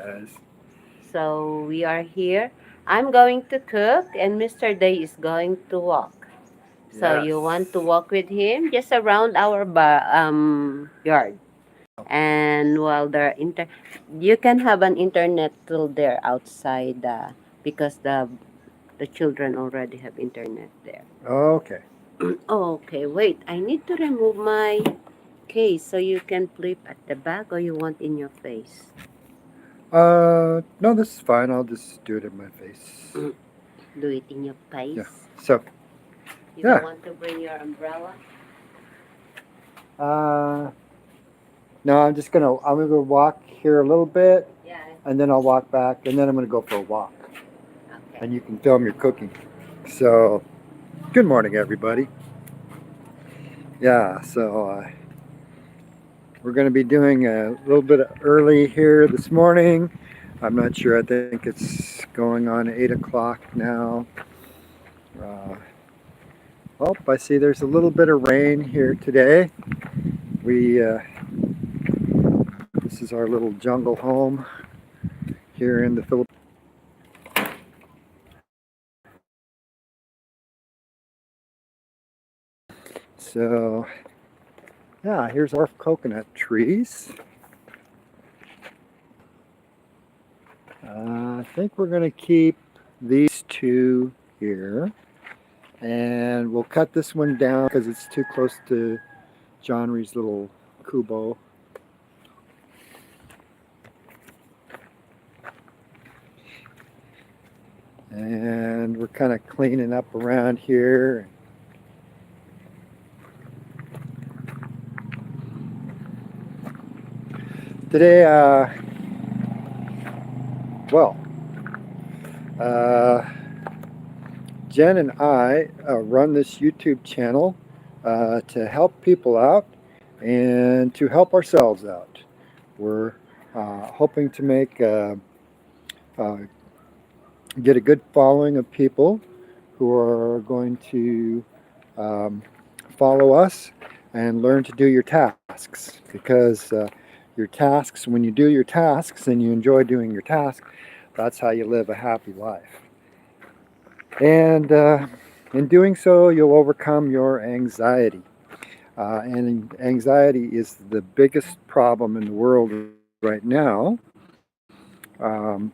Yes. So we are here. I'm going to cook, and Mr. Day is going to walk. So you want to Yes. walk with him just around our yard. And while you can have an internet till there outside because the children already have internet there. Okay. Okay, wait. I need to remove my case so you can flip at the back or you want in your face. No, this is fine. I'll just do it in my face. Mm, Do it in your Yeah. face. So, You don't yeah. want to bring your umbrella? Uh, no, I'm gonna walk here a little bit, Yeah. and then I'll walk back, and then I'm gonna go for a walk, Okay. and you can film your cooking. So, good morning, everybody. Yeah. So we're gonna be doing a little bit early here this morning. I'm not sure. I think it's going on 8 o'clock now. Uh, oh, I see there's a little bit of rain here today. We This is our little jungle home here in the Philippines. So yeah, here's our coconut trees. I think we're gonna keep these two here, and we'll cut this one down because it's too close to Johnry's little kubo. And we're kind of cleaning up around here. Today, well, uh, Jen and I run this YouTube channel to help people out and to help ourselves out. We're hoping to uh, get a good following of people who are going to um, follow us and learn to do your tasks because your tasks, when you do your tasks and you enjoy doing your tasks, that's how you live a happy life. And in doing so, you'll overcome your anxiety. And anxiety is the biggest problem in the world right now. Um,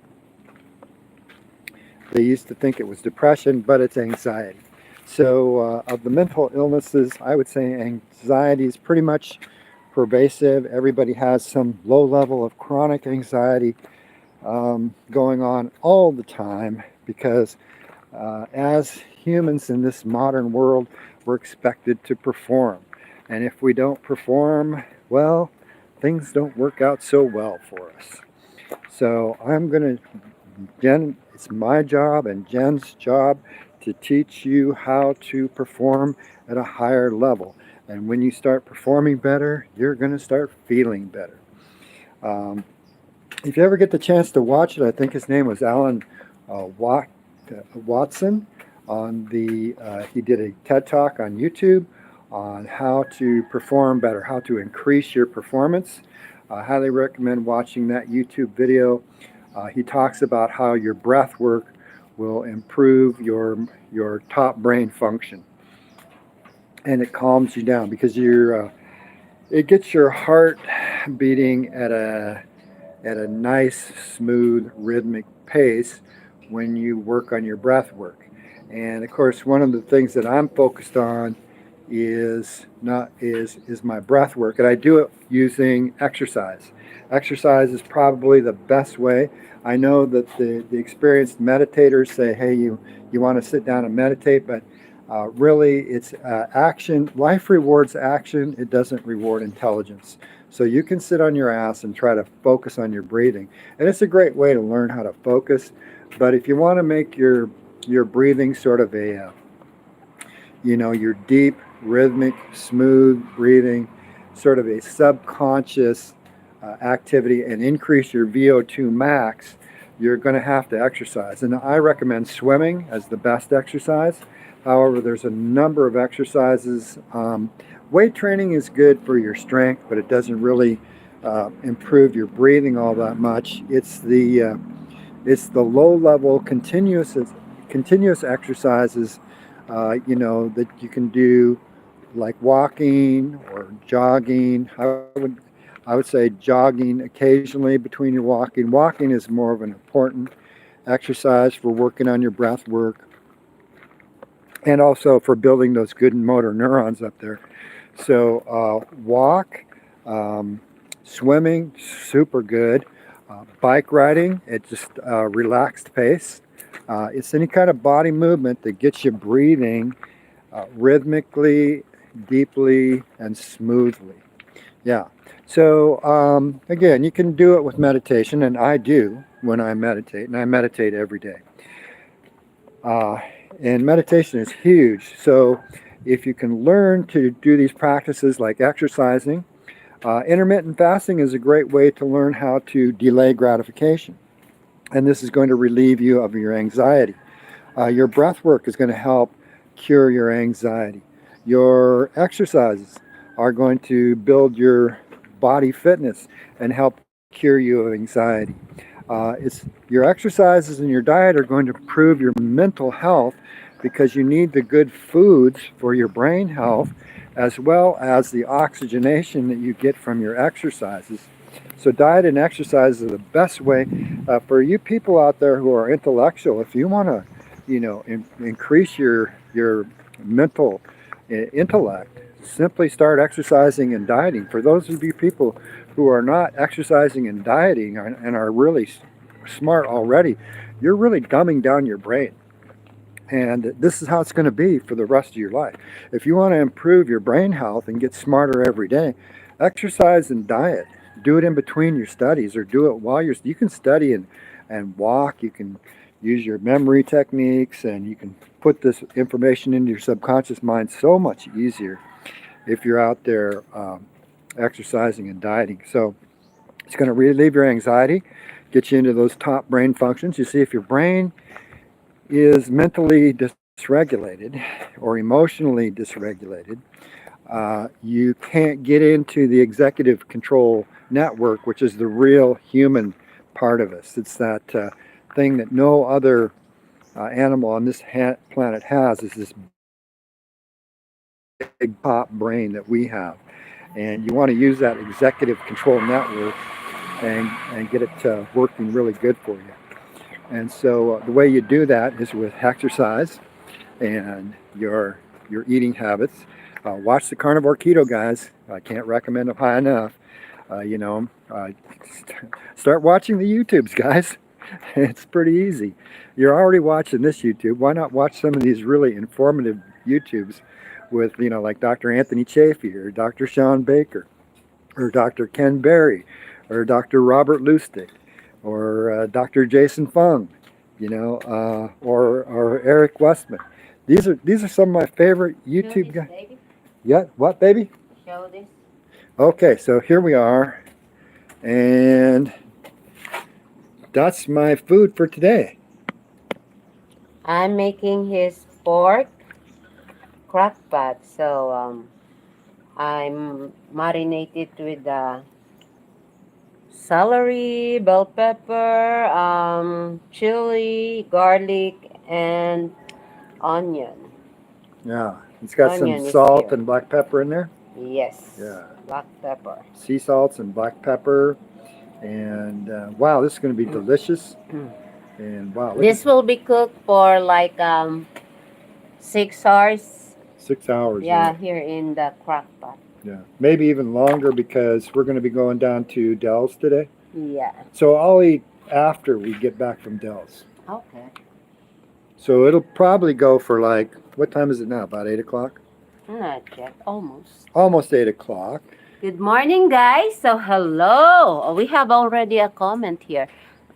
they used to think it was depression, but it's anxiety. So, of the mental illnesses, I would say anxiety is pretty much pervasive. Everybody has some low level of chronic anxiety going on all the time because as humans in this modern world, we're expected to perform. And if we don't perform, well, things don't work out so well for us. So Jen, it's my job and Jen's job to teach you how to perform at a higher level. And when you start performing better, you're going to start feeling better. Um, if you ever get the chance to watch it, I think his name was Alan Watson. He did a TED talk on YouTube on how to perform better, how to increase your performance. I highly recommend watching that YouTube video. He talks about how your breath work will improve your top brain function, and it calms you down because it gets your heart beating at a nice, smooth, rhythmic pace when you work on your breath work. And of course, one of the things that I'm focused on is not is my breath work, and I do it using exercise. Exercise is probably the best way. I know that the experienced meditators say, "Hey, you want to sit down and meditate," but really, it's action. Life rewards action. It doesn't reward intelligence. So you can sit on your ass and try to focus on your breathing, and it's a great way to learn how to focus. But if you want to make your breathing sort of your deep, rhythmic, smooth breathing, sort of a subconscious activity, and increase your VO2 max, you're going to have to exercise. And I recommend swimming as the best exercise. However, there's a number of exercises. Weight training is good for your strength, but it doesn't really improve your breathing all that much. It's the low level continuous exercises, that you can do, like walking or jogging. I would say jogging occasionally between your walking. Walking is more of an important exercise for working on your breath work and also for building those good motor neurons up there. So walk, um, swimming, super good. Bike riding, it's just relaxed pace. It's any kind of body movement that gets you breathing rhythmically, deeply, and smoothly. Yeah. So again, you can do it with meditation, and I do when I meditate, and I meditate every day. Uh, and meditation is huge. So if you can learn to do these practices like exercising, intermittent fasting is a great way to learn how to delay gratification. And this is going to relieve you of your anxiety. Your breath work is going to help cure your anxiety. Your exercises are going to build your body fitness and help cure you of anxiety. It's your exercises and your diet are going to improve your mental health because you need the good foods for your brain health as well as the oxygenation that you get from your exercises. So diet and exercise is the best way for you people out there who are intellectual. If you want to, increase your mental intellect, simply start exercising and dieting. For those of you people who are not exercising and dieting and are really smart already, you're really dumbing down your brain. And this is how it's going to be for the rest of your life. If you want to improve your brain health and get smarter every day, exercise and diet. Do it in between your studies or do it while you can study and walk. You can use your memory techniques and you can put this information into your subconscious mind so much easier if you're out there exercising and dieting. So it's going to relieve your anxiety, get you into those top brain functions. You see, if your brain is mentally dysregulated or emotionally dysregulated, you can't get into the executive control network, which is the real human part of us. It's that thing that no other animal on this planet has, is this big top brain that we have. And you want to use that executive control network and get it working really good for you. And so the way you do that is with exercise and your eating habits. Watch the Carnivore Keto guys. I can't recommend them high enough. You know, start watching the YouTubes, guys. It's pretty easy. You're already watching this YouTube. Why not watch some of these really informative YouTubes with, like Dr. Anthony Chafee or Dr. Sean Baker or Dr. Ken Berry or Dr. Robert Lustig or Dr. Jason Fung, or Eric Westman. These are some of my favorite YouTube guys. Yeah, what, baby? Show this. Okay, so here we are, and that's my food for today. I'm making his pork crock pot. So I'm marinated with celery, bell pepper, chili, garlic, and onion. Yeah, it's got some Onion is salt here. and black pepper in there. Yes. Yeah, Black pepper. sea salts and black pepper, and wow, this is going to be delicious. And wow, look This at will be cooked for like 6 hours. 6 hours. Yeah, here in the crock pot. Yeah, maybe even longer because we're going to be going down to Dell's today. Yeah. So I'll eat after we get back from Dell's. Okay. So it'll probably go for like, what time is it now? About 8 o'clock? Not yet. Almost. Almost 8 o'clock. Good morning, guys. So, hello. We have already a comment here.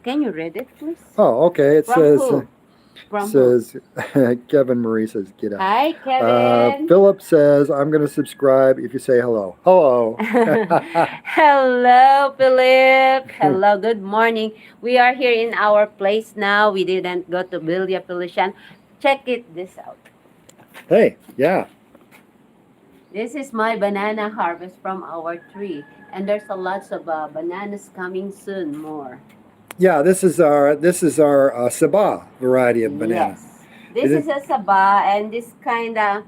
Can you read it, please? Oh, okay. It From says, who? From who? says Kevin Marie says, get up. Hi, Kevin. Philip says, I'm going to subscribe if you say hello. Hello. Hello, Philip. Hello, good morning. We are here in our place now. We didn't go to Villa Felician. Check this out. Hey, yeah. This is my banana harvest from our tree. And there's a lots of bananas coming soon. More. Yeah, this is our Sabah variety of banana. Yes. This It is is a saba, and this kind of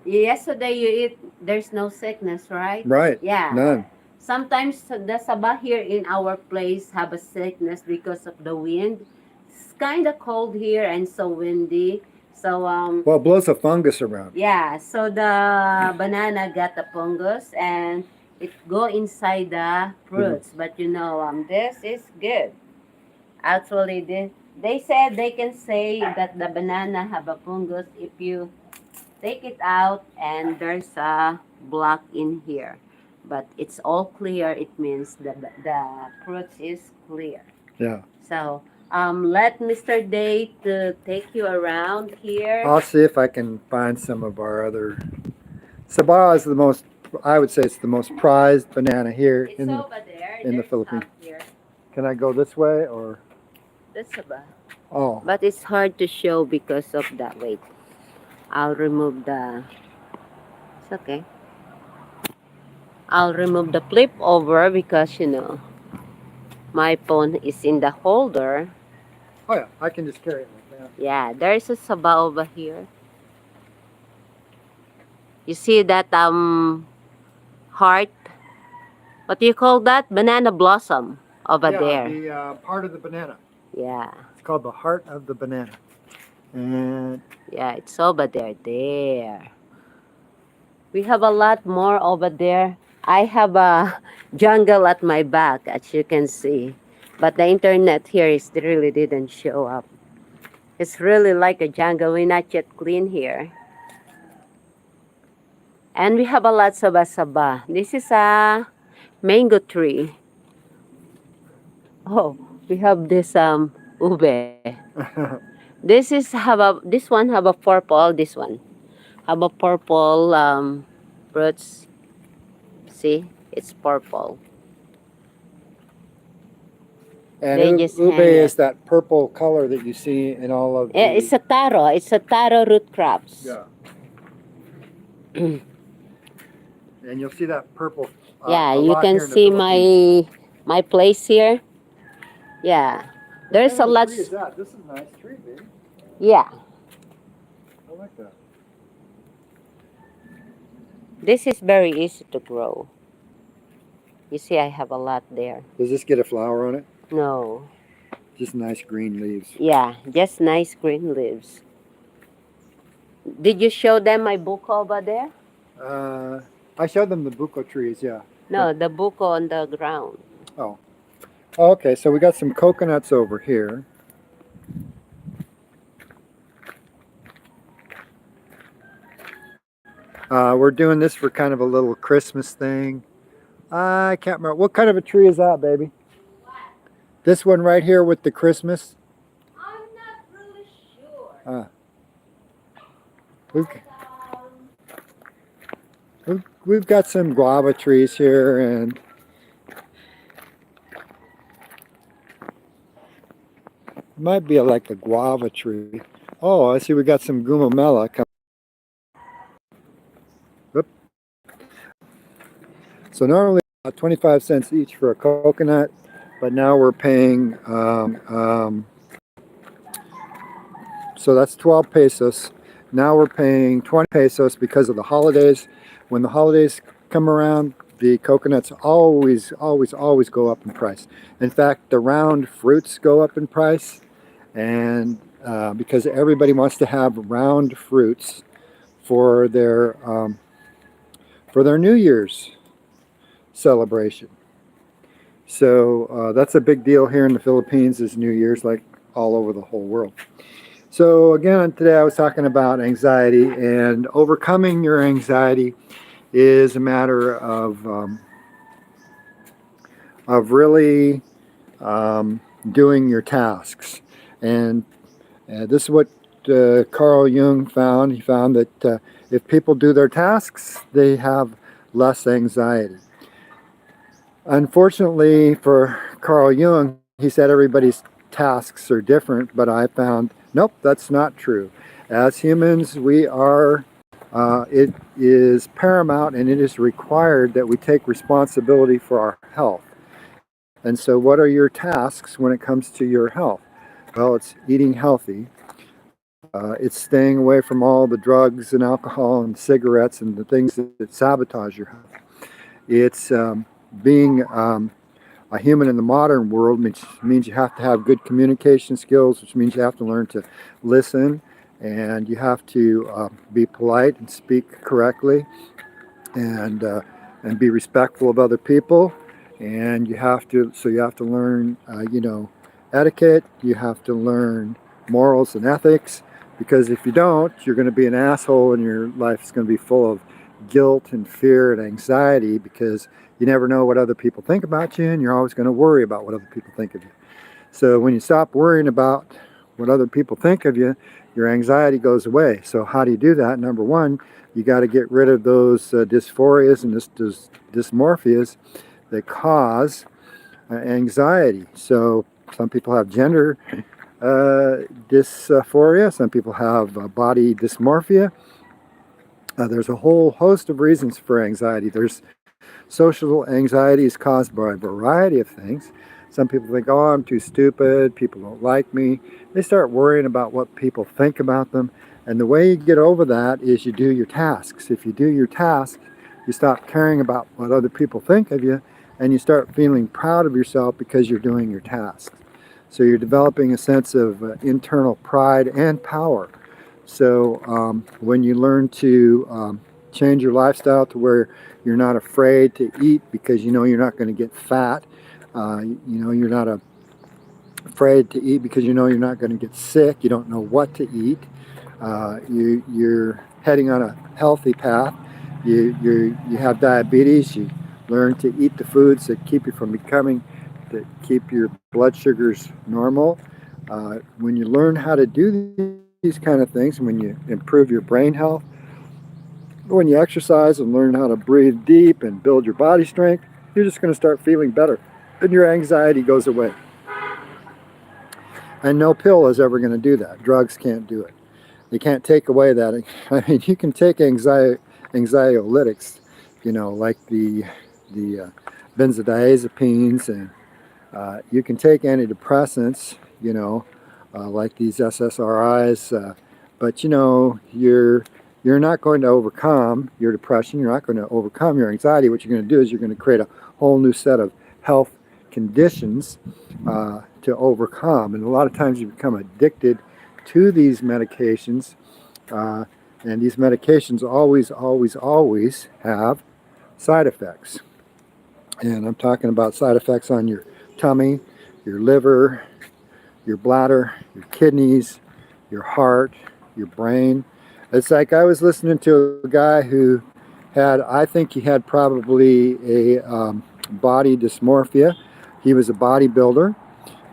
yesterday you eat. There's no sickness, right? right. Yeah. None. Sometimes the saba here in our place have a sickness because of the wind. It's kind of cold here and so windy. So Well, it blows a fungus around. yeah, so the banana got the fungus and it go inside the fruits. But you know, this is good. Actually, they said they can say that the banana have a fungus if you take it out and there's a block in here. But it's all clear. It means the fruit is clear. Yeah. So let Mr. Day to take you around here. I'll see if I can find some of our other. Sabah is the most. I would say it's the most prized banana here It's in over there. in the There's Philippines. up here. Can I go this way or? That's about. Oh, But it's hard to show because of that. Wait, I'll remove the. It's okay. I'll remove the flip over because you know my phone is in the holder. oh yeah, I can just carry it like that. Yeah, there's a saba over here. You see that heart? What do you call that? Banana blossom over Yeah, there. the part of the banana. Yeah. It's called the heart of the banana. And Yeah, it's over there. There. We have a lot more over there. I have a jungle at my back, as you can see. But the internet here is really didn't show up. It's really like a jungle. We're not yet clean here. And we have a lots of asaba. This is a mango tree. Oh, we have this ube. This one have a purple. This one have a purple fruits. See, it's purple. and They just ube hang it. is that purple color that you see in all of the. It's a taro. It's a taro root crops. Yeah. And you'll see that purple. Yeah, a you lot can here in the see Philippines. my place here. Yeah, there's What a kind lot. of tree is that? This is a nice tree, baby. Yeah, I like that. this is very easy to grow. You see, I have a lot there. Does this get a flower on it? No. Just nice green leaves. Yeah, just nice green leaves. Did you show them my buko over there? I showed them the buko trees, yeah. No, the buko on the ground. Oh. Okay, so we got some coconuts over here. We're doing this for kind of a little Christmas thing. I can't remember. What kind of a tree is that, baby? This one right here with the Christmas? I'm not really sure. We've got some guava trees here, and it might be like a guava tree. Oh, I see we got some gumamela coming. Whoop. So normally 25 cents each for a coconut, but now we're paying, so that's 12 pesos. Now we're paying 20 pesos because of the holidays. When the holidays come around, the coconuts always go up in price. In fact, the round fruits go up in price, and because everybody wants to have round fruits for their New Year's celebration. So that's a big deal here in the Philippines, is New Year's, like all over the whole world. So again, today I was talking about anxiety, and overcoming your anxiety is a matter of really doing your tasks. And this is what Carl Jung found. He found that if people do their tasks, they have less anxiety. Unfortunately for Carl Jung, he said everybody's tasks are different, but I found, nope, that's not true. As humans, we are It is paramount and it is required that we take responsibility for our health. And so, what are your tasks when it comes to your health? Well, it's eating healthy. It's staying away from all the drugs and alcohol and cigarettes and the things that sabotage your health. It's being a human in the modern world, which means you have to have good communication skills, which means you have to learn to listen and you have to be polite and speak correctly and uh, and be respectful of other people. And you have to learn, etiquette. You have to learn morals and ethics, because if you don't, you're going to be an asshole, and your life is going to be full of guilt and fear and anxiety, because you never know what other people think about you, and you're always going to worry about what other people think of you. So when you stop worrying about what other people think of you, your anxiety goes away. So how do you do that? Number one, you got to get rid of those dysphorias and dysmorphias that cause anxiety. So some people have gender dysphoria, some people have body dysmorphia. There's a whole host of reasons for anxiety. There's social anxiety is caused by a variety of things. Some people think, oh, I'm too stupid, people don't like me. They start worrying about what people think about them. And the way you get over that is you do your tasks. If you do your tasks, you stop caring about what other people think of you, and you start feeling proud of yourself because you're doing your tasks. So you're developing a sense of internal pride and power. So when you learn to change your lifestyle to where you're not afraid to eat because you know you're not going to get fat, you're not afraid to eat because you know you're not going to get sick, you don't know what to eat, you're heading on a healthy path, you have diabetes, you learn to eat the foods that keep you from that keep your blood sugars normal. When you learn how to do these kind of things, when you improve your brain health, when you exercise and learn how to breathe deep and build your body strength, you're just going to start feeling better and your anxiety goes away. And no pill is ever going to do that. Drugs can't do it. They can't take away that. I mean, you can take anxiolytics, like the benzodiazepines, and you can take antidepressants, like these SSRIs, but you're not going to overcome your depression. You're not going to overcome your anxiety. What you're going to do is you're going to create a whole new set of health conditions to overcome. And a lot of times you become addicted to these medications, and these medications always have side effects. And I'm talking about side effects on your tummy, your liver, your bladder, your kidneys, your heart, your brain. It's like I was listening to a guy who I think he had probably a body dysmorphia. He was a bodybuilder,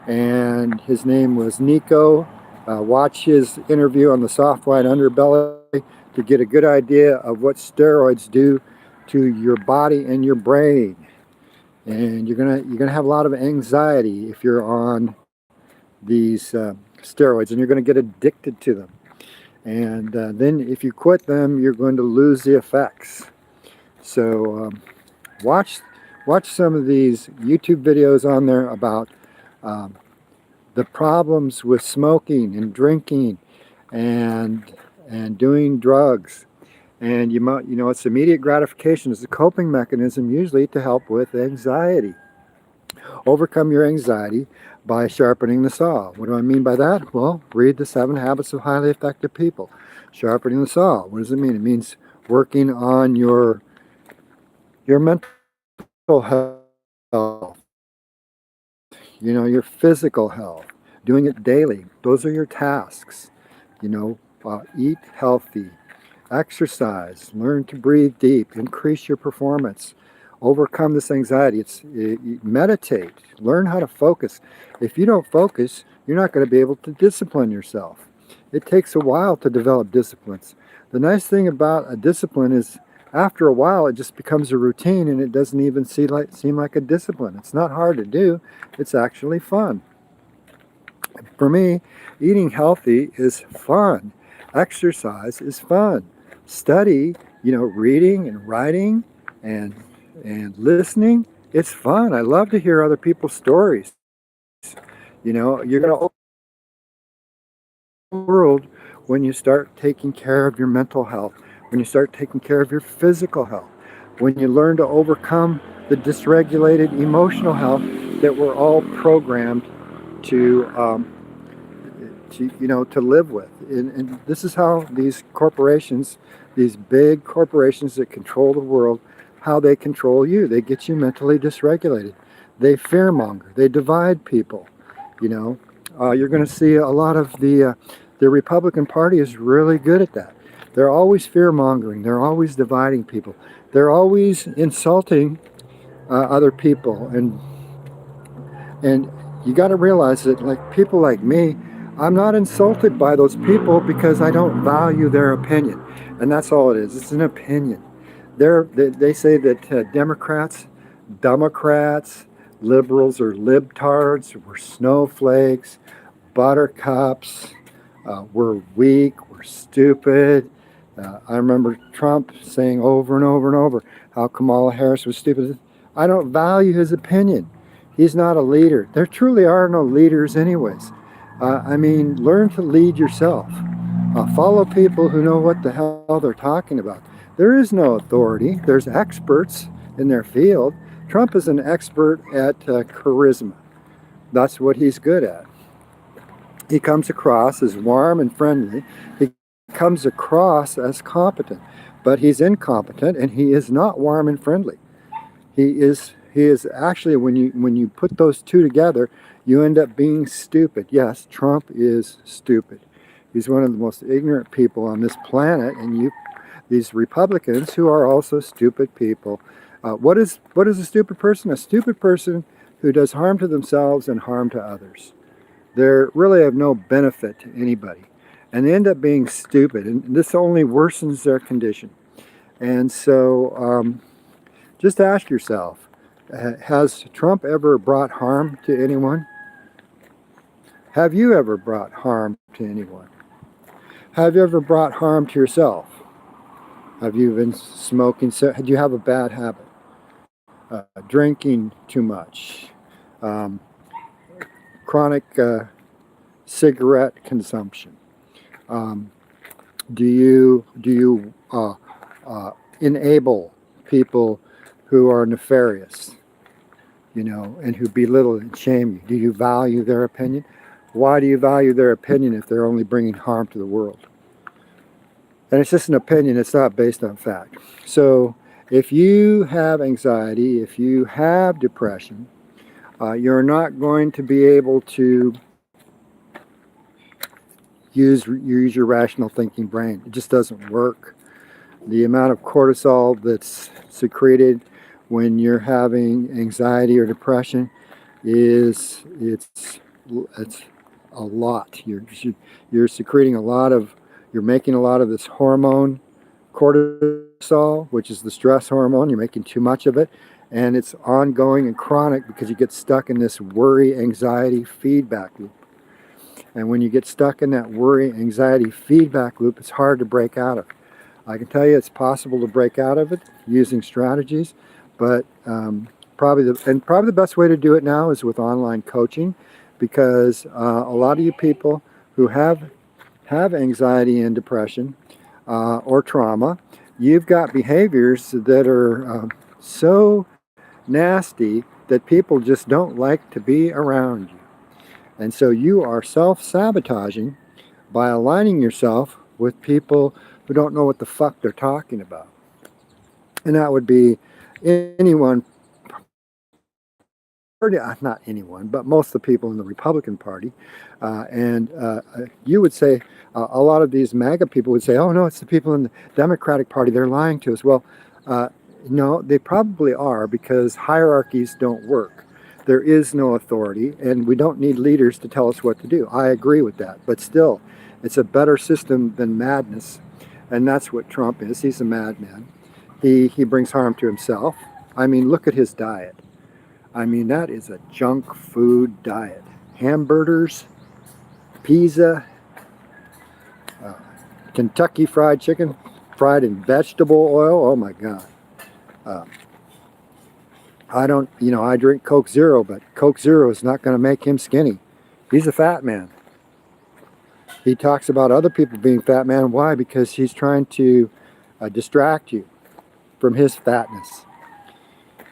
and his name was Nico. Watch his interview on the soft white underbelly to get a good idea of what steroids do to your body and your brain. And you're gonna have a lot of anxiety if you're on these steroids, and you're going to get addicted to them. And then if you quit them, you're going to lose the effects. So watch some of these YouTube videos on there about the problems with smoking and drinking and doing drugs. And it's immediate gratification is a coping mechanism, usually to help with anxiety. Overcome your anxiety by sharpening the saw. What do I mean by that? Well, read the 7 Habits of Highly Effective People. Sharpening the saw. What does it mean? It means working on your mental health, your physical health, doing it daily. Those are your tasks. Eat healthy, exercise, learn to breathe deep, increase your performance, overcome this anxiety. Meditate, learn how to focus. If you don't focus, you're not going to be able to discipline yourself. It takes a while to develop disciplines. The nice thing about a discipline is after a while it just becomes a routine, and it doesn't even seem like a discipline. It's not hard to do. It's actually fun. For me, eating healthy is fun. Exercise is fun. study, reading and writing and listening. It's fun. I love to hear other people's stories. You're going to open the world when you start taking care of your mental health, when you start taking care of your physical health, when you learn to overcome the dysregulated emotional health that we're all programmed to to live with. And this is how these corporations, these big corporations that control the world, how they control you. They get you mentally dysregulated. They fearmonger. They divide people. You're going to see a lot of the Republican Party is really good at that. They're always fear-mongering. They're always dividing people. They're always insulting other people. And you got to realize that, like people like me, I'm not insulted by those people because I don't value their opinion. And that's all it is. It's an opinion. They say that Democrats, liberals are libtards, we're snowflakes, buttercups, we're weak, we're stupid. I remember Trump saying over and over and over how Kamala Harris was stupid. I don't value his opinion. He's not a leader. There truly are no leaders anyways. Learn to lead yourself. Follow people who know what the hell they're talking about. There is no authority. There's experts in their field. Trump is an expert at charisma. That's what he's good at. He comes across as warm and friendly. He comes across as competent, but he's incompetent and he is not warm and friendly. He is actually, when you put those two together, you end up being stupid. Yes, Trump is stupid. He's one of the most ignorant people on this planet, and these Republicans who are also stupid people. What is a stupid person? A stupid person who does harm to themselves and harm to others. They're really of no benefit to anybody, and they end up being stupid, and this only worsens their condition. And so just ask yourself, has Trump ever brought harm to anyone? Have you ever brought harm to anyone? Have you ever brought harm to yourself? Have you been smoking? Do you have a bad habit? Drinking too much? Chronic cigarette consumption? Do you enable people who are nefarious, and who belittle and shame you? Do you value their opinion? Why do you value their opinion if they're only bringing harm to the world? And it's just an opinion, it's not based on fact. So if you have anxiety, if you have depression, you're not going to be able to use your rational thinking brain. It just doesn't work. The amount of cortisol that's secreted when you're having anxiety or depression it's a lot. You're secreting you're making a lot of this hormone cortisol, which is the stress hormone. You're making too much of it, and it's ongoing and chronic because you get stuck in this worry anxiety feedback loop. And when you get stuck in that worry anxiety feedback loop, it's hard to break out of. I can tell you it's possible to break out of it using strategies, but probably the best way to do it now is with online coaching, because a lot of you people who have anxiety and depression or trauma, you've got behaviors that are so nasty that people just don't like to be around you. And so you are self-sabotaging by aligning yourself with people who don't know what the fuck they're talking about. And that would be anyone, or not anyone, but most of the people in the Republican Party. And you would say, a lot of these MAGA people would say, oh no, it's the people in the Democratic Party, they're lying to us. Well, no, they probably are, because hierarchies don't work. There is no authority, and we don't need leaders to tell us what to do. I agree with that, but still, it's a better system than madness, and that's what Trump is. He's a madman. He brings harm to himself. Look at his diet. That is a junk food diet. Hamburgers, pizza, Kentucky Fried Chicken. fried in vegetable oil. Oh my God. Uh, I don't, I drink Coke Zero, but Coke Zero is not going to make him skinny. He's a fat man. He talks about other people being fat man. Why? Because he's trying to distract you from his fatness.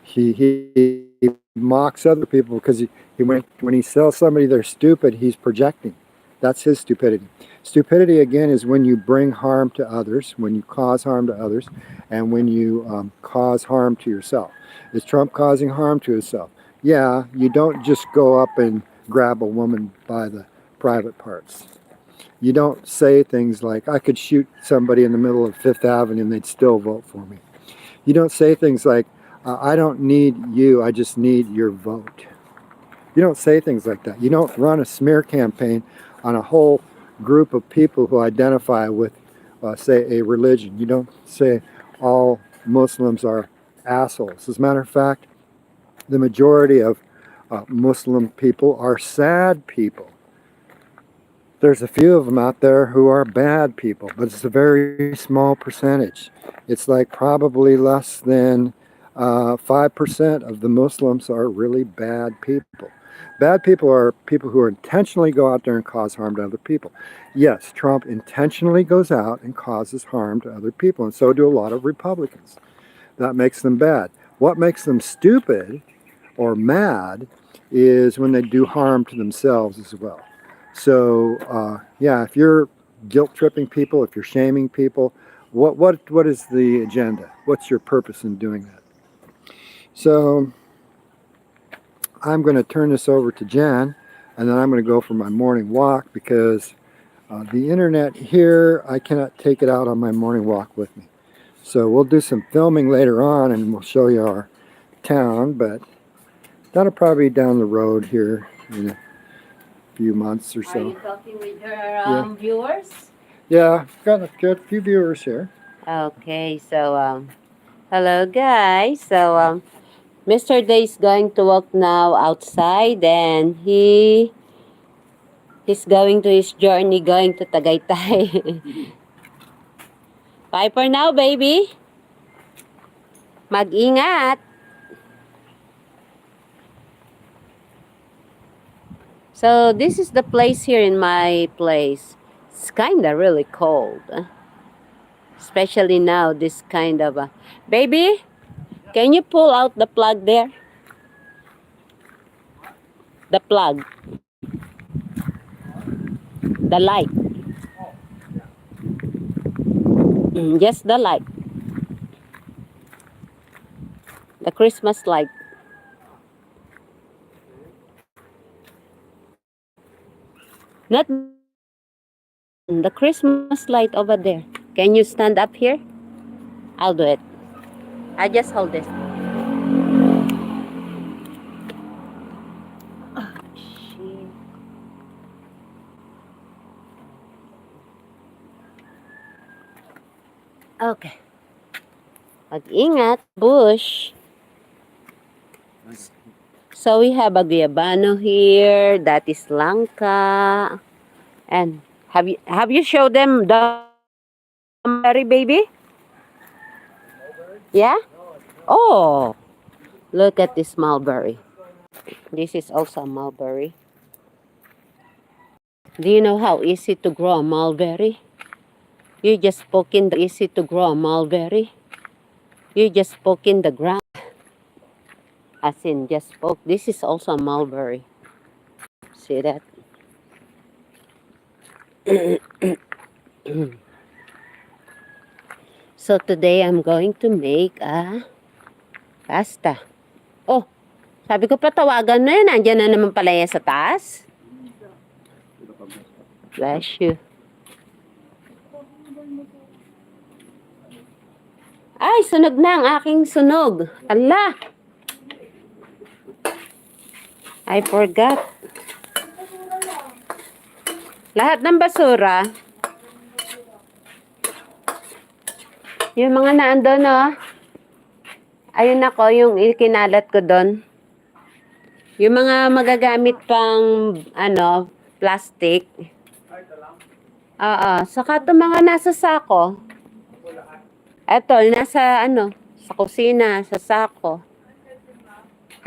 He mocks other people because when he sells somebody they're stupid, he's projecting. That's his stupidity. Stupidity, again, is when you bring harm to others, when you cause harm to others, and when you cause harm to yourself. Is Trump causing harm to himself? Yeah, you don't just go up and grab a woman by the private parts. You don't say things like, I could shoot somebody in the middle of Fifth Avenue and they'd still vote for me. You don't say things like, I don't need you, I just need your vote. You don't say things like that. You don't run a smear campaign on a whole group of people who identify with, say, a religion. You don't say all Muslims are assholes. As a matter of fact, the majority of Muslim people are sad people. There's a few of them out there who are bad people, but it's a very small percentage. It's like probably less than 5% of the Muslims are really bad people. Bad people are people who intentionally go out there and cause harm to other people. Yes, Trump intentionally goes out and causes harm to other people, and so do a lot of Republicans. That makes them bad. What makes them stupid or mad is when they do harm to themselves as well. So yeah, if you're guilt tripping people, if you're shaming people, what is the agenda? What's your purpose in doing that? So I'm going to turn this over to Jan, and then I'm going to go for my morning walk because the internet here, I cannot take it out on my morning walk with me. So we'll do some filming later on, and we'll show you our town, but that'll probably be down the road here in a few months or so. Are you talking with your viewers? Yeah, got a few viewers here. Okay, so hello guys. So Mr. Day is going to walk now outside, and he's going to his journey going to Tagaytay. Bye for now, baby. Mag-ingat. So this is the place here in my place. It's kinda really cold. Especially now, this kind of baby, can you pull out the plug there? The plug. The light. Just the light. The Christmas light. Not the Christmas light over there. Can you stand up here? I'll do it. I just hold this. Oh, shit. Okay. Mag-ingat, bush. So we have a Guyabano here. That is Langka. And have you showed them the mulberry, baby? Yeah? Oh, look at this mulberry. This is also a mulberry. Do you know how easy to grow a mulberry? You just poke in the easy to grow a mulberry. You just poke in the ground. As in, just poke. This is also a mulberry. See that? So today I'm going to make a pasta. Oh, sabi ko patawagan mo yan. Nandiyan na naman pala yan sa taas. Bless you. Ay, sunog na ang aking sunog. Ala! I forgot. Lahat ng basura, yung mga naandun, no? Ayun ako, yung ikinalat ko doon. Yung mga magagamit pang, plastic. Oo, saka itong mga nasa sako. Eto, nasa sa kusina, sa sako.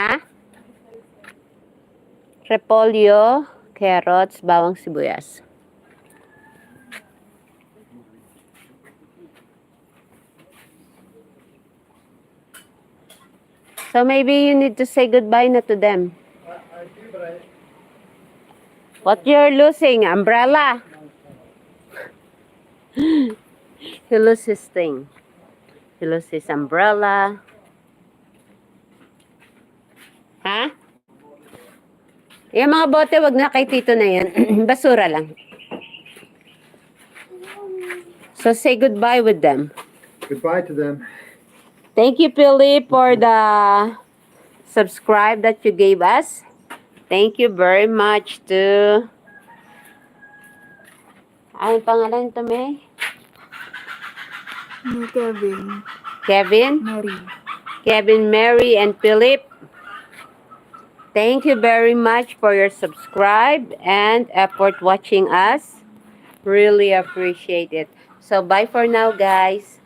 Ha? Repolyo, carrots, bawang sibuyas. So maybe you need to say goodbye na to them. What you're losing? Umbrella? He lost his thing. He lost his umbrella. Ha? Yung mga bote, wag na kay Tito na yan. Basura lang. So say goodbye with them. Goodbye to them. Thank you, Philip, for the subscribe that you gave us. Thank you very much to... Ano pangalan ito, May? Kevin. Kevin? Mary. Kevin, Mary, and Philip. Thank you very much for your subscribe and effort watching us. Really appreciate it. So, bye for now, guys.